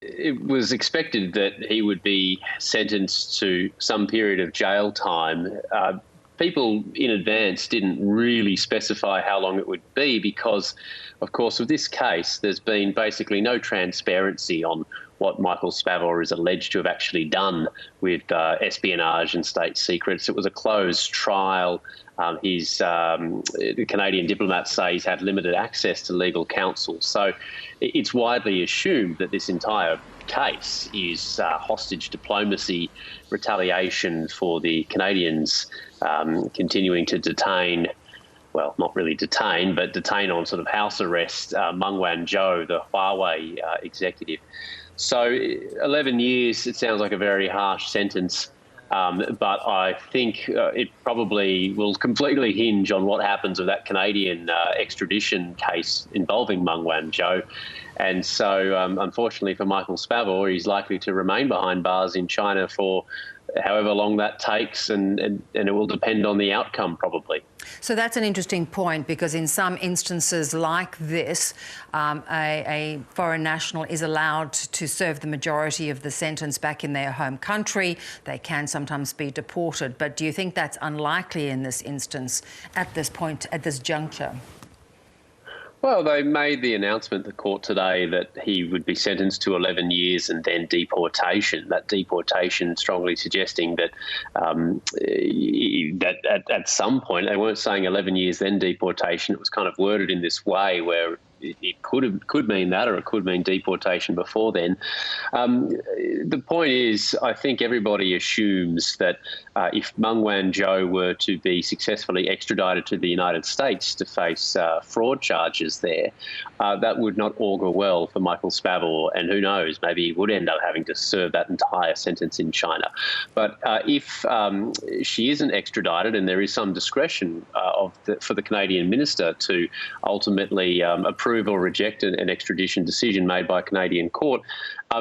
It was expected that he would be sentenced to some period of jail time. People in advance didn't really specify how long it would be because, of course, with this case, there's been basically no transparency on what Michael Spavor is alleged to have actually done with espionage and state secrets. It was a closed trial. The Canadian diplomats say he's had limited access to legal counsel. So it's widely assumed that this entire case is hostage diplomacy, retaliation for the Canadians continuing to detain, well, not really detain, but detain on sort of house arrest Meng Wanzhou, the Huawei executive. So 11 years, it sounds like a very harsh sentence. But I think it probably will completely hinge on what happens with that Canadian extradition case involving Meng Wanzhou. And so, unfortunately for Michael Spavor, he's likely to remain behind bars in China for however long that takes, and it will depend on the outcome, probably. So that's an interesting point, because in some instances like this, a foreign national is allowed to serve the majority of the sentence back in their home country. They can sometimes be deported. But do you think that's unlikely in this instance, at this point, at this juncture? Well, they made the announcement, the court today, that he would be sentenced to 11 years and then deportation. That deportation strongly suggesting that that at some point, they weren't saying 11 years then deportation. It was kind of worded in this way where it could mean that, or it could mean deportation before then. The point is, I think everybody assumes that if Meng Wanzhou were to be successfully extradited to the United States to face fraud charges there, that would not augur well for Michael Spavor, and who knows, maybe he would end up having to serve that entire sentence in China. But if she isn't extradited, and there is some discretion for the Canadian minister to ultimately approve or reject an extradition decision made by a Canadian court,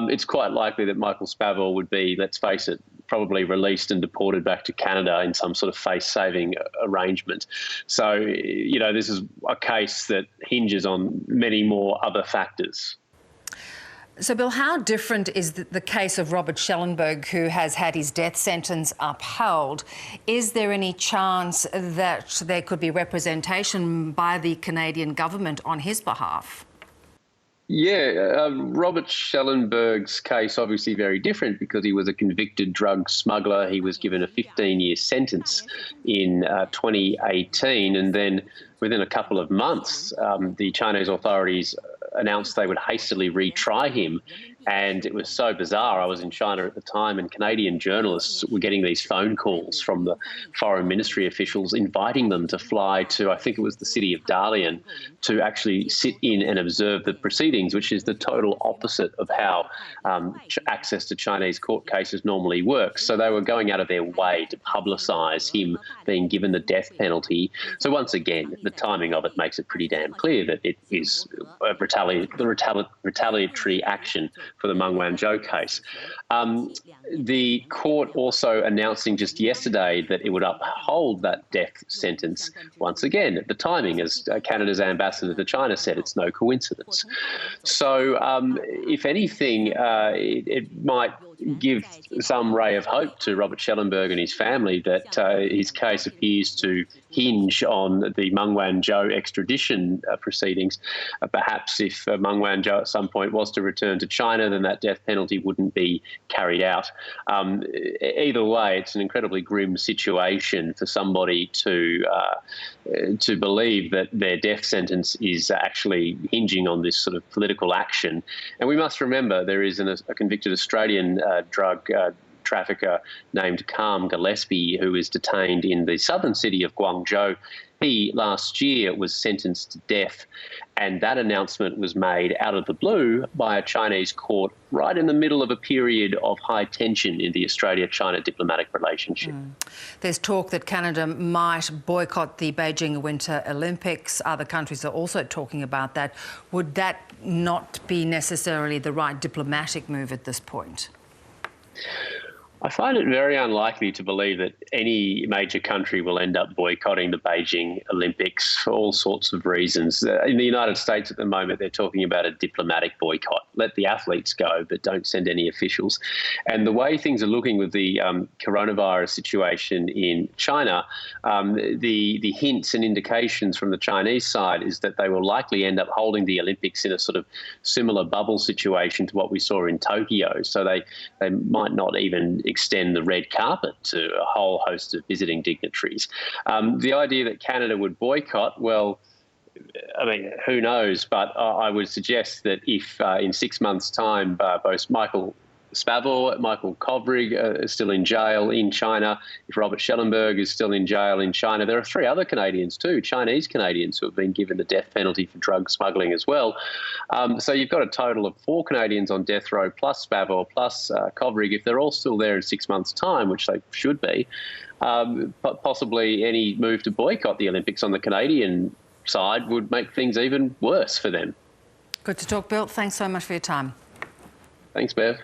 it's quite likely that Michael Spavor would be, let's face it, probably released and deported back to Canada in some sort of face-saving arrangement. So, you know, this is a case that hinges on many more other factors. So, Bill, how different is the case of Robert Schellenberg, who has had his death sentence upheld? Is there any chance that there could be representation by the Canadian government on his behalf? Yeah, Robert Schellenberg's case obviously very different because he was a convicted drug smuggler. He was given a 15-year sentence in 2018, and then within a couple of months, the Chinese authorities announced they would hastily retry him. And it was so bizarre. I was in China at the time, and Canadian journalists were getting these phone calls from the foreign ministry officials inviting them to fly to, I think it was the city of Dalian, to actually sit in and observe the proceedings, which is the total opposite of how access to Chinese court cases normally works. So they were going out of their way to publicise him being given the death penalty. So once again, the timing of it makes it pretty damn clear that it is a retaliatory action for the Meng Wanzhou case. The court also announcing just yesterday that it would uphold that death sentence once again. The timing, as Canada's ambassador to China said, it's no coincidence. So if anything, it might give some ray of hope to Robert Schellenberg and his family that his case appears to hinge on the Meng Wanzhou extradition proceedings. Perhaps if Meng Wanzhou at some point was to return to China, then that death penalty wouldn't be carried out. Either way, it's an incredibly grim situation for somebody to believe that their death sentence is actually hinging on this sort of political action. And we must remember there is a convicted Australian drug trafficker named Calm Gillespie, who is detained in the southern city of Guangzhou. He, last year, was sentenced to death, and that announcement was made out of the blue by a Chinese court right in the middle of a period of high tension in the Australia-China diplomatic relationship. There's talk that Canada might boycott the Beijing Winter Olympics. Other countries are also talking about that. Would that not be necessarily the right diplomatic move at this point? I find it very unlikely to believe that any major country will end up boycotting the Beijing Olympics for all sorts of reasons. In the United States at the moment, they're talking about a diplomatic boycott. Let the athletes go, but don't send any officials. And the way things are looking with the coronavirus situation in China, the hints and indications from the Chinese side is that they will likely end up holding the Olympics in a sort of similar bubble situation to what we saw in Tokyo. So they might not even extend the red carpet to a whole host of visiting dignitaries. The idea that Canada would boycott, well, I mean, who knows? But I would suggest that if in 6 months' time, both Michael Spavor, Michael Kovrig are still in jail in China, if Robert Schellenberg is still in jail in China, there are 3 other Canadians too, Chinese Canadians, who have been given the death penalty for drug smuggling as well. So you've got a total of 4 Canadians on death row, plus Spavor, plus Kovrig. If they're all still there in 6 months' time, which they should be, possibly any move to boycott the Olympics on the Canadian side would make things even worse for them. Good to talk, Bill. Thanks so much for your time. Thanks, Bev.